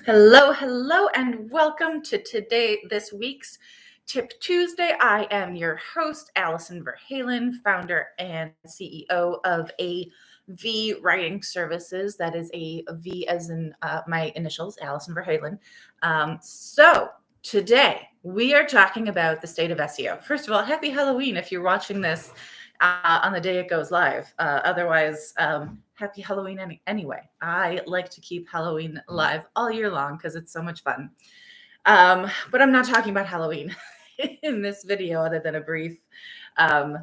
Hello, and welcome to this week's Tip Tuesday. I am your host, Allison Verhalen, founder and CEO of AV Writing Services. That is a V as in my initials, Allison Verhalen. So today we are talking about the state of SEO. First of all, happy Halloween if you're watching this on the day it goes live. Otherwise, happy Halloween anyway. I like to keep Halloween live all year long because it's so much fun. But I'm not talking about Halloween in this video other than a brief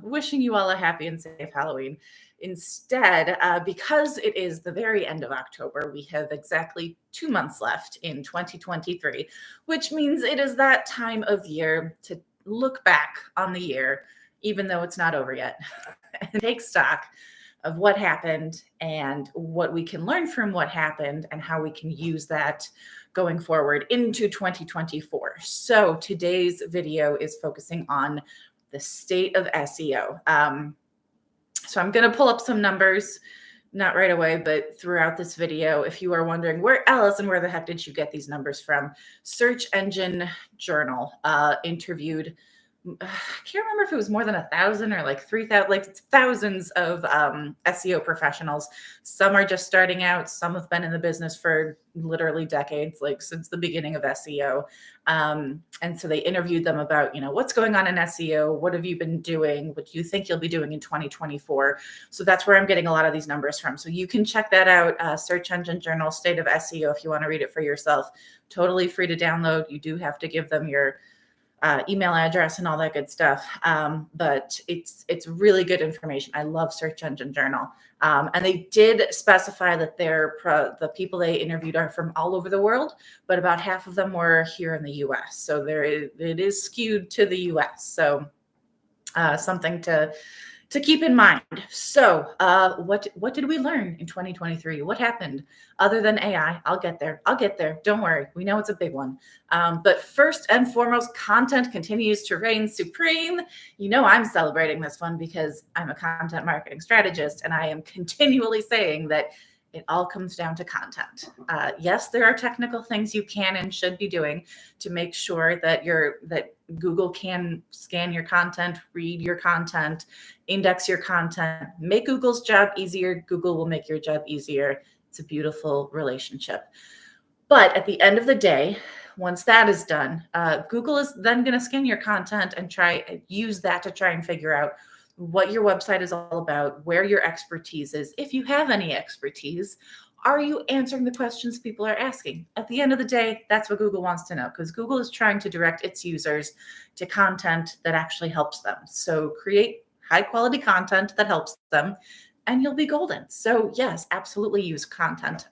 wishing you all a happy and safe Halloween. Instead, because it is the very end of October, we have exactly 2 months left in 2023, which means it is that time of year to look back on the year, even though it's not over yet, and take stock of what happened and what we can learn from what happened and how we can use that going forward into 2024. So today's video is focusing on the state of SEO. So I'm going to pull up some numbers, not right away, but throughout this video. If you are wondering, Allison, where the heck did you get these numbers from? Search Engine Journal interviewed, I can't remember if it was more than 1,000 or like 3,000, like thousands of SEO professionals. Some are just starting out. Some have been in the business for literally decades, like since the beginning of SEO. And so they interviewed them about, what's going on in SEO? What have you been doing? What do you think you'll be doing in 2024? So that's where I'm getting a lot of these numbers from. So you can check that out. Search Engine Journal, State of SEO, if you want to read it for yourself. Totally free to download. You do have to give them your email address and all that good stuff. But it's really good information. I love Search Engine Journal. And they did specify that the people they interviewed are from all over the world, but about half of them were here in the US. So it is skewed to the US. So something to keep in mind. So what did we learn in 2023? What happened other than AI? I'll get there. Don't worry. We know it's a big one. But first and foremost, content continues to reign supreme. I'm celebrating this one because I'm a content marketing strategist, and I am continually saying that it all comes down to content. Yes, there are technical things you can and should be doing to make sure that Google can scan your content, read your content, index your content, make Google's job easier. Google will make your job easier. It's a beautiful relationship. But at the end of the day, once that is done, Google is then going to scan your content and use that to try and figure out what your website is all about, where your expertise is. If you have any expertise, are you answering the questions people are asking? At the end of the day, that's what Google wants to know, because Google is trying to direct its users to content that actually helps them. So create high quality content that helps them and you'll be golden. So yes, absolutely use content.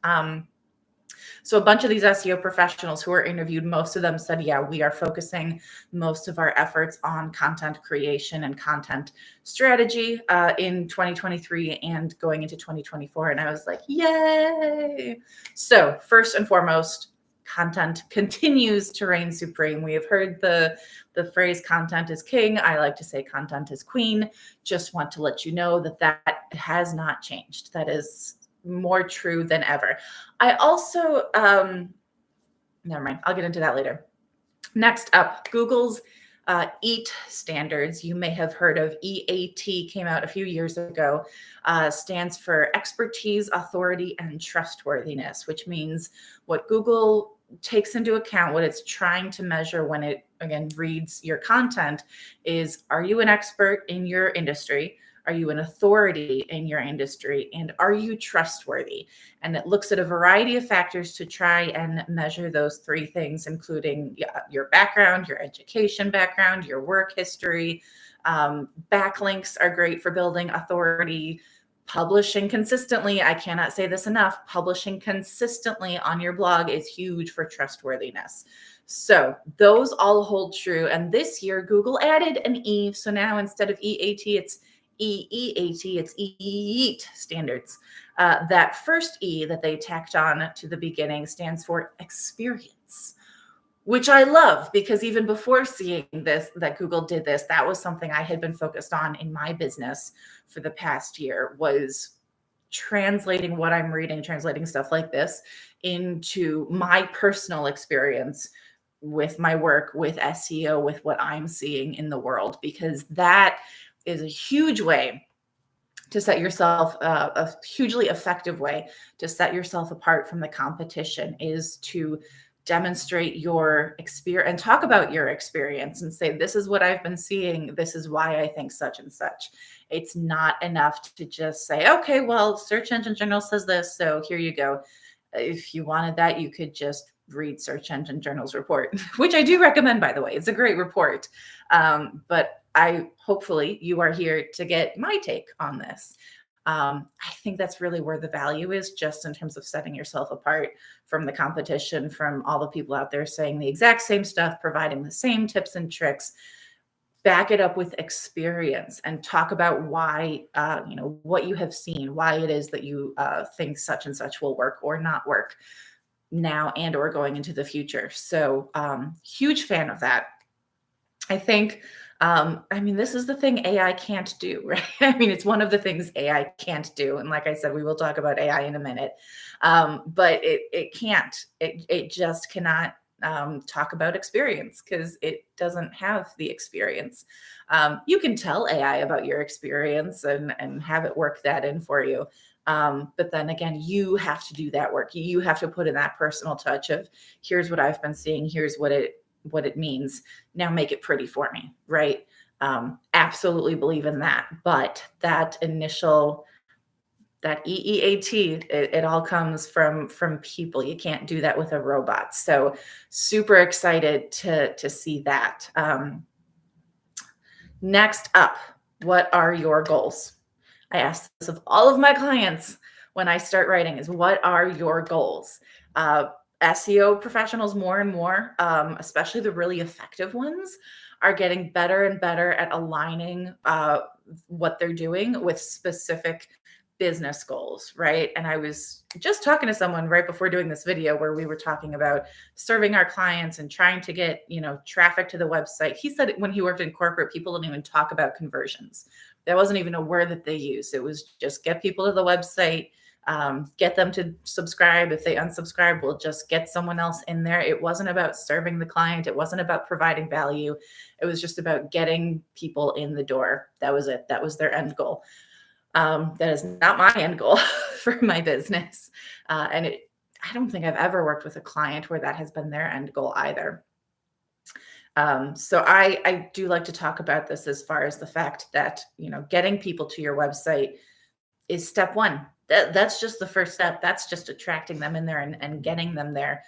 So a bunch of these SEO professionals who were interviewed, most of them said, yeah, we are focusing most of our efforts on content creation and content strategy in 2023 and going into 2024. And I was like, yay. So first and foremost, content continues to reign supreme. We have heard the phrase content is king. I like to say content is queen. Just want to let you know that has not changed. That is more true than ever. I also, never mind, I'll get into that later. Next up, Google's EAT standards. You may have heard of EAT, came out a few years ago, stands for expertise, authority, and trustworthiness, which means what Google takes into account, what it's trying to measure when it, again, reads your content is, are you an expert in your industry? Are you an authority in your industry? And are you trustworthy? And it looks at a variety of factors to try and measure those three things, including your background, your education background, your work history. Backlinks are great for building authority. Publishing consistently, I cannot say this enough, publishing consistently on your blog is huge for trustworthiness. So those all hold true. And this year, Google added an E. So now instead of EAT, it's EEAT, it's EAT standards. That first E that they tacked on to the beginning stands for experience, which I love, because even before seeing this, that Google did this, that was something I had been focused on in my business for the past year, was translating what I'm reading, translating stuff like this into my personal experience with my work, with SEO, with what I'm seeing in the world, because that is a huge way to set yourself a hugely effective way to set yourself apart from the competition is to demonstrate your experience and talk about your experience and say, this is what I've been seeing. This is why I think such and such. It's not enough to just say, okay, well, Search Engine Journal says this, so here you go. If you wanted that, you could just read Search Engine Journal's report, which I do recommend, by the way. It's a great report. But hopefully you are here to get my take on this. I think that's really where the value is, just in terms of setting yourself apart from the competition, from all the people out there saying the exact same stuff, providing the same tips and tricks. Back it up with experience and talk about why, what you have seen, why it is that you think such and such will work or not work now and or going into the future. So huge fan of that. I think, this is the thing AI can't do, right? It's one of the things AI can't do. And like I said, we will talk about AI in a minute. But it can't, it just cannot talk about experience because it doesn't have the experience. You can tell AI about your experience and have it work that in for you. But then again, you have to do that work. You have to put in that personal touch of, here's what I've been seeing, here's what it means. Now make it pretty for me, right? Absolutely believe in that. But that initial, that EEAT, it all comes from people. You can't do that with a robot. So super excited to see that. Next up, what are your goals? I ask this of all of my clients when I start writing is, what are your goals? SEO professionals more and more, especially the really effective ones, are getting better and better at aligning what they're doing with specific business goals, right? And I was just talking to someone right before doing this video where we were talking about serving our clients and trying to get, traffic to the website. He said when he worked in corporate, people didn't even talk about conversions. That wasn't even a word that they used. It was just get people to the website, get them to subscribe. If they unsubscribe, we'll just get someone else in there. It wasn't about serving the client. It wasn't about providing value. It was just about getting people in the door. That was it. That was their end goal. That is not my end goal for my business. I don't think I've ever worked with a client where that has been their end goal either. So I do like to talk about this as far as the fact that, getting people to your website is step one. That's just the first step. That's just attracting them in there and getting them there.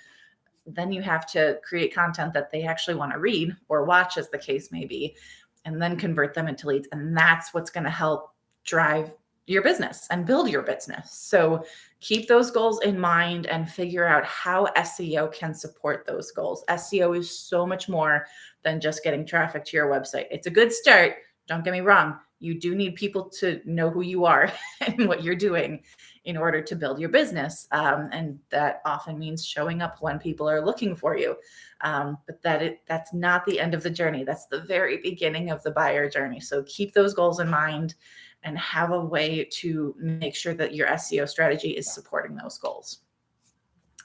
Then you have to create content that they actually want to read or watch, as the case may be, and then convert them into leads. And that's what's going to help drive your business and build your business. So keep those goals in mind and figure out how SEO can support those goals. SEO is so much more than just getting traffic to your website. It's a good start. Don't get me wrong. You do need people to know who you are and what you're doing in order to build your business. And that often means showing up when people are looking for you. But that's not the end of the journey. That's the very beginning of the buyer journey. So keep those goals in mind and have a way to make sure that your SEO strategy is supporting those goals.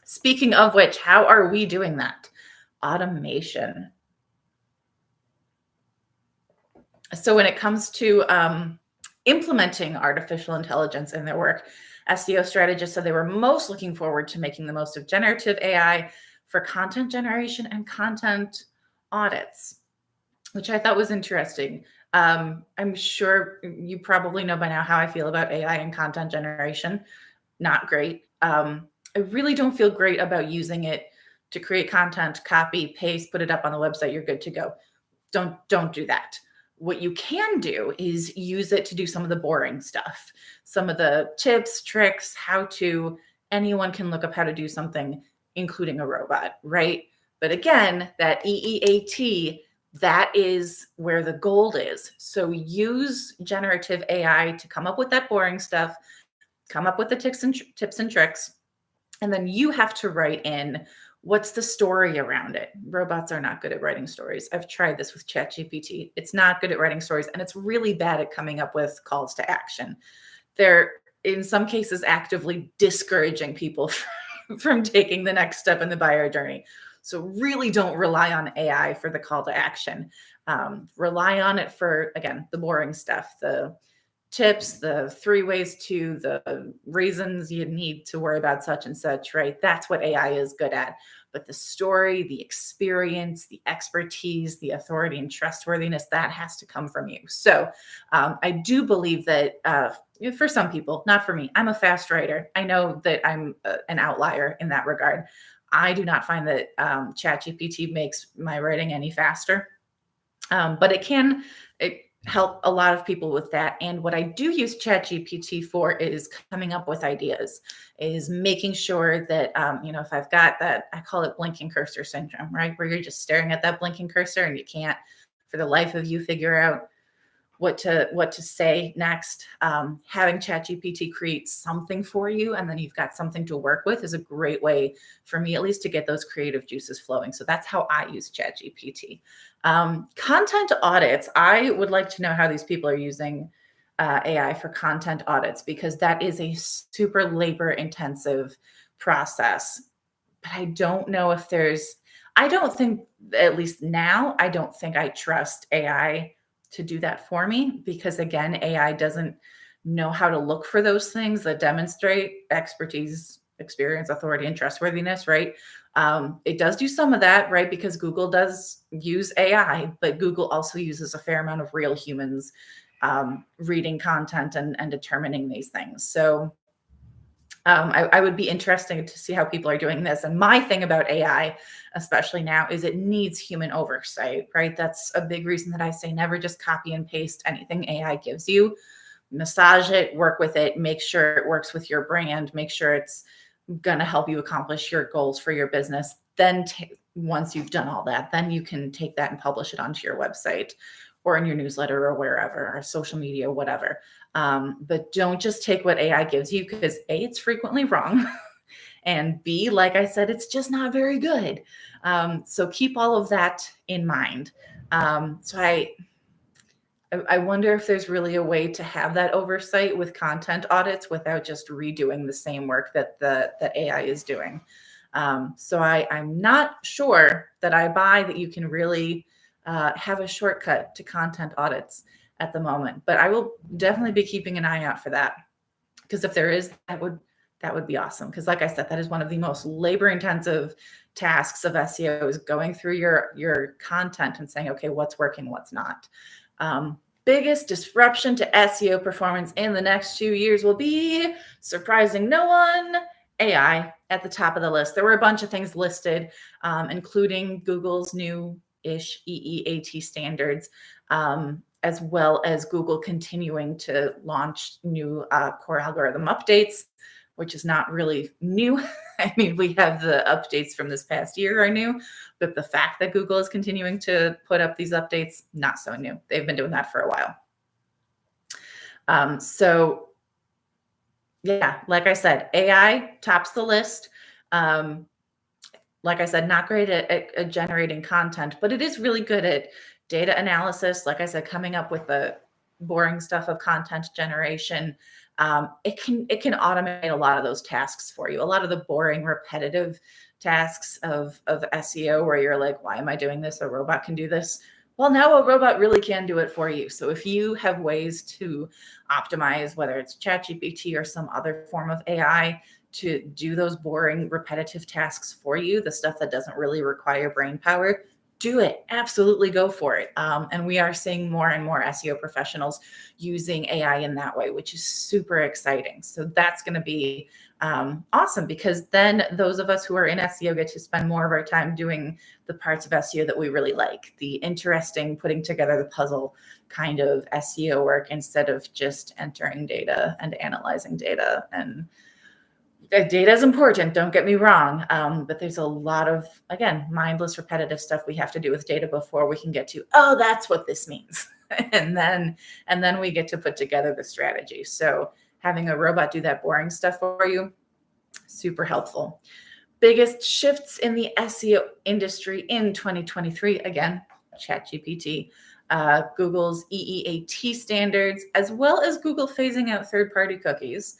Speaking of which, how are we doing that? Automation. So when it comes to implementing artificial intelligence in their work, SEO strategists said they were most looking forward to making the most of generative AI for content generation and content audits, which I thought was interesting. I'm sure you probably know by now how I feel about AI and content generation. Not great. I really don't feel great about using it to create content, copy, paste, put it up on the website. You're good to go. Don't do that. What you can do is use it to do some of the boring stuff, some of the tips, tricks, how to. Anyone can look up how to do something, including a robot, right? But again, that EEAT, that is where the gold is. So use generative AI to come up with that boring stuff, come up with the tips and tricks, and then you have to write in what's the story around it. Robots are not good at writing stories. I've tried this with ChatGPT. It's not good at writing stories, and it's really bad at coming up with calls to action. They're in some cases actively discouraging people from taking the next step in the buyer journey. So really don't rely on AI for the call to action. Rely on it for, again, the boring stuff, the tips, the 3 ways to, the reasons you need to worry about such and such, right? That's what AI is good at. But the story, the experience, the expertise, the authority and trustworthiness, that has to come from you. So I do believe that for some people, not for me, I'm a fast writer. I know that I'm an outlier in that regard. I do not find that ChatGPT makes my writing any faster. But it can help a lot of people with that. And what I do use ChatGPT for is coming up with ideas, is making sure that, if I've got that, I call it blinking cursor syndrome, right? Where you're just staring at that blinking cursor and you can't, for the life of you, figure out what to say next. Having ChatGPT create something for you, and then you've got something to work with, is a great way for me, at least, to get those creative juices flowing. So that's how I use ChatGPT. Content audits. I would like to know how these people are using AI for content audits, because that is a super labor intensive process. But I don't know if I don't think, at least now, I don't think I trust AI to do that for me, because again, AI doesn't know how to look for those things that demonstrate expertise, experience, authority, and trustworthiness, right? It does do some of that, right? Because Google does use AI, but Google also uses a fair amount of real humans reading content and determining these things. So I would be interested to see how people are doing this. And my thing about AI, especially now, is it needs human oversight, right? That's a big reason that I say never just copy and paste anything AI gives you. Massage it, work with it, make sure it works with your brand, make sure it's going to help you accomplish your goals for your business. Then once you've done all that, then you can take that and publish it onto your website or in your newsletter or wherever, or social media, whatever. But don't just take what AI gives you, because A, it's frequently wrong. And B, like I said, it's just not very good. So keep all of that in mind. So I wonder if there's really a way to have that oversight with content audits without just redoing the same work that that AI is doing. So I'm not sure that I buy that you can really have a shortcut to content audits at the moment, but I will definitely be keeping an eye out for that, because if there is, that would be awesome. Because like I said, that is one of the most labor intensive tasks of SEO, is going through your content and saying, okay, what's working, what's not. Biggest disruption to SEO performance in the next few years will be, surprising no one, AI at the top of the list. There were a bunch of things listed, including Google's new-ish EEAT standards, as well as Google continuing to launch new core algorithm updates, which is not really new. I mean, we have the updates from this past year are new, but the fact that Google is continuing to put up these updates, not so new. They've been doing that for a while. So yeah, like I said, AI tops the list. Like I said, not great at generating content, but it is really good at data analysis. Like I said, coming up with the boring stuff of content generation. It can automate a lot of those tasks for you. A lot of the boring, repetitive tasks of SEO, where you're like, why am I doing this? A robot can do this. Well, now a robot really can do it for you. So if you have ways to optimize, whether it's ChatGPT or some other form of AI, to do those boring, repetitive tasks for you, the stuff that doesn't really require brain power, do it. Absolutely go for it. And we are seeing more and more SEO professionals using AI in that way, which is super exciting. So that's going to be awesome, because then those of us who are in SEO get to spend more of our time doing the parts of SEO that we really like, the interesting, putting together the puzzle kind of SEO work, instead of just entering data and analyzing data. And data is important, don't get me wrong, but there's a lot of, again, mindless, repetitive stuff we have to do with data before we can get to, oh, that's what this means. and then we get to put together the strategy. So having a robot do that boring stuff for you, super helpful. Biggest shifts in the SEO industry in 2023, again, ChatGPT. Google's EEAT standards, as well as Google phasing out third-party cookies,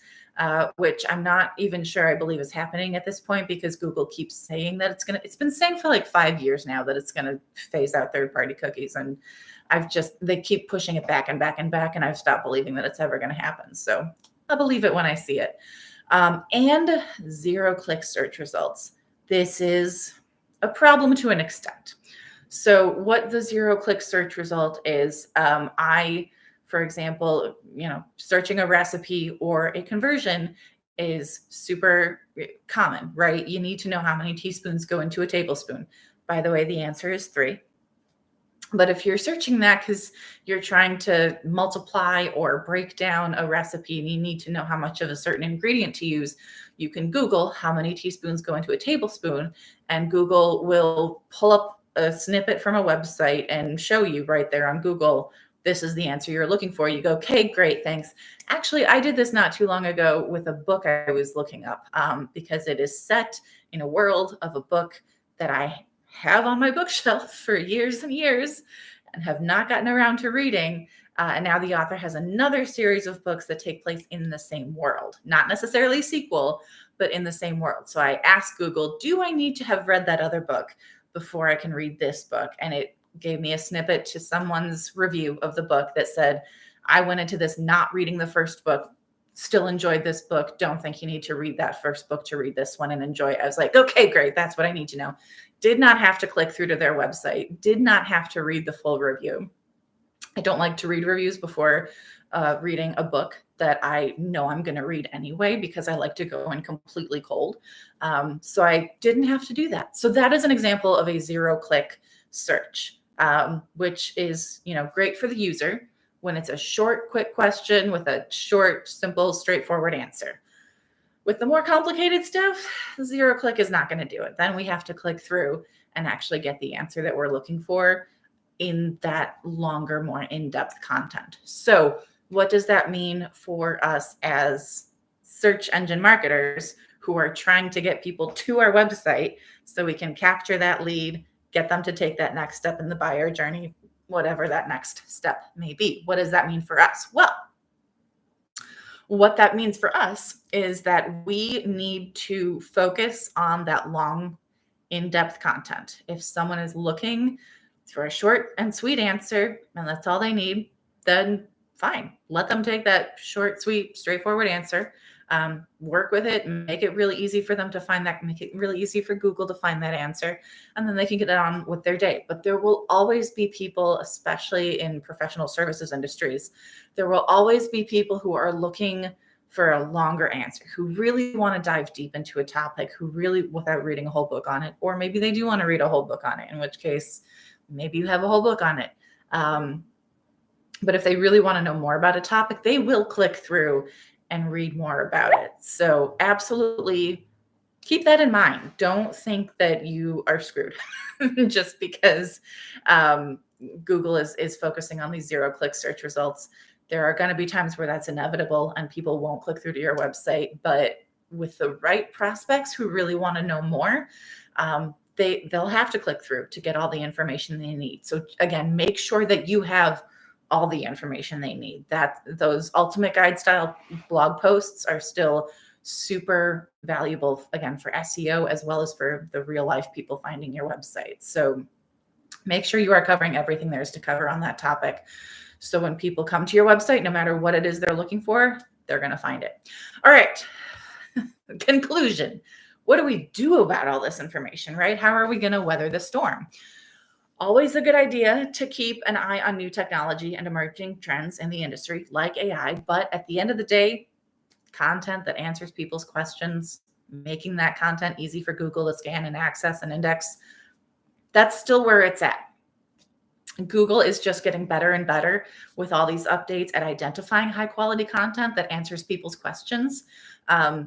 which I'm not even sure I believe is happening at this point, because Google keeps saying that it's been saying for like 5 years now that it's gonna phase out third-party cookies. And they keep pushing it back and back and back, and I've stopped believing that it's ever gonna happen. So I'll believe it when I see it. And zero-click search results. This is a problem to an extent. So what the zero-click search result is, for example, searching a recipe or a conversion is super common, right? You need to know how many teaspoons go into a tablespoon. By the way, the answer is 3. But if you're searching that because you're trying to multiply or break down a recipe and you need to know how much of a certain ingredient to use, you can Google how many teaspoons go into a tablespoon, and Google will pull up a snippet from a website and show you right there on Google, this is the answer you're looking for. You go, okay, great, thanks. Actually, I did this not too long ago with a book I was looking up, because it is set in a world of a book that I have on my bookshelf for years and years and have not gotten around to reading. And now the author has another series of books that take place in the same world, not necessarily a sequel, but in the same world. So I asked Google, do I need to have read that other book before I can read this book? And it gave me a snippet to someone's review of the book that said, I went into this not reading the first book, still enjoyed this book. Don't think you need to read that first book to read this one and enjoy it. I was like, okay, great. That's what I need to know. Did not have to click through to their website. Did not have to read the full review. I don't like to read reviews before reading a book that I know I'm going to read anyway, because I like to go in completely cold. So I didn't have to do that. So that is an example of a zero-click search, which is great for the user when it's a short, quick question with a short, simple, straightforward answer. With the more complicated stuff, zero-click is not going to do it. Then we have to click through and actually get the answer that we're looking for in that longer, more in-depth content. So what does that mean for us as search engine marketers who are trying to get people to our website so we can capture that lead, get them to take that next step in the buyer journey, whatever that next step may be? What does that mean for us? Well, what that means for us is that we need to focus on that long, in-depth content. If someone is looking for a short and sweet answer and that's all they need, then fine. Let them take that short, sweet, straightforward answer. Work with it, make it really easy for them to find that, make it really easy for Google to find that answer, and then they can get on with their day. But there will always be people, especially in professional services industries, there will always be people who are looking for a longer answer, who really want to dive deep into a topic, who really, without reading a whole book on it, or maybe they do want to read a whole book on it, in which case maybe you have a whole book on it. But if they really want to know more about a topic, they will click through and read more about it. So absolutely keep that in mind. Don't think that you are screwed just because Google is focusing on these zero-click search results. There are going to be times where that's inevitable and people won't click through to your website. But with the right prospects who really want to know more, they'll have to click through to get all the information they need. So again, make sure that you have all the information they need. That those ultimate guide style blog posts are still super valuable, again, for SEO as well as for the real life people finding your website. So make sure you are covering everything there is to cover on that topic. So when people come to your website, no matter what it is they're looking for, they're going to find it. All right. Conclusion. What do we do about all this information, right? How are we going to weather the storm? Always a good idea to keep an eye on new technology and emerging trends in the industry like AI. But at the end of the day, content that answers people's questions, making that content easy for Google to scan and access and index, that's still where it's at. Google is just getting better and better with all these updates at identifying high quality content that answers people's questions.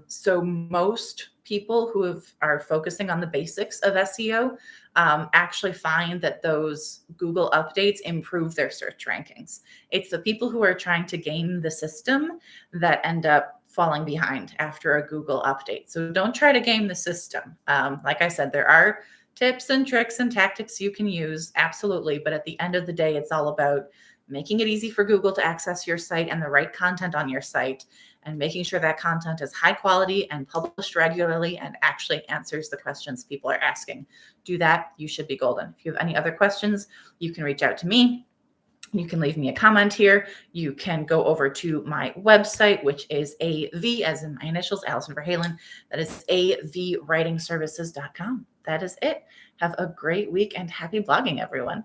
So most people who are focusing on the basics of SEO actually find that those Google updates improve their search rankings. It's the people who are trying to game the system that end up falling behind after a Google update. So don't try to game the system. Like I said, there are tips and tricks and tactics you can use, absolutely. But at the end of the day, it's all about making it easy for Google to access your site and the right content on your site, and making sure that content is high quality and published regularly and actually answers the questions people are asking. Do that, you should be golden. If you have any other questions, you can reach out to me. You can leave me a comment here. You can go over to my website, which is AV, as in my initials, Allison Verhalen. That is avwritingservices.com. That is it. Have a great week and happy blogging, everyone.